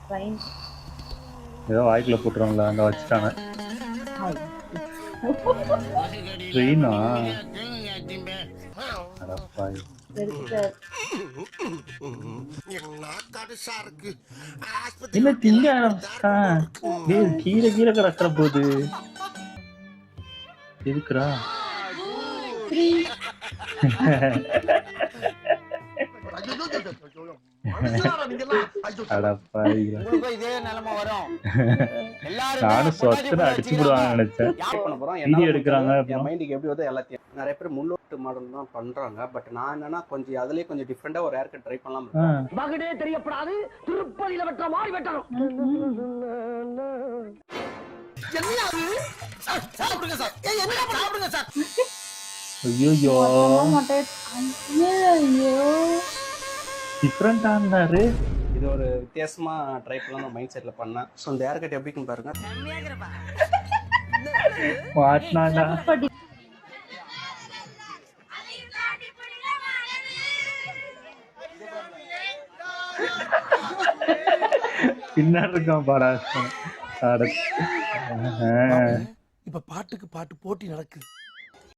Train. ஏதோ வாய்க்குள்ள போட்டுருவாங்களா அங்க வச்சுட்டாங்க. ட்ரெயினா? அடப்பாவி. எடுத்துட்டாரு. என்ன திங்க ஆரம்பிச்சிட்டான்? டேய் கீழே கீழே கிடக்குற போது எதுக்குடா? அடப்பாவிங்களா. உங்களுக்கும் இதே நிலைமை வரும். எல்லாருமே நானும் பொண்டாட்டி சொத்துன்னு புள்ள அடிச்சு வச்சுக்கிறாங்க. போடுவாங்கன்னு நினைச்சேன். பண்ண போறோம். வீடியோ என்னால எடுக்கிறாங்க முடிஞ்சது என் அப்புறம். மைண்டுக்கு எப்படி வருதோ எல்லாத்தையும் நிறைய பேர் முள்ளோட்டு மாடல் தான் பண்றாங்க. பட் நான் என்னன்னா கொஞ்சம் அதுலயே கொஞ்சம் டிஃப்ரெண்டா ஒரு ஹேர் கட் ட்ரை பண்ணலாம் இருக்கேன். மகனே தெரியப்படாது திருப்பதியில வெட்ட மாறி வெட்டணும். சாப்பிடுங்க சார். ஏய், என்னடா சாப்பிடுங்க சார். ஐயோ ஐயோ டிஃப்ரெண்டா இருந்தாரு. இது ஒரு வித்தியாசமா ட்ரை பண்ணலாம் மைண்ட் செட்ல பண்ணேன். ஸோ இந்த ஹேர் கட் எப்படின்னு பாருங்க. மாட்டினாண்டா. பின்னாடி இருக்கான் பாடா. இப்ப பாட்டுக்கு பாட்டு போட்டி நடக்குது.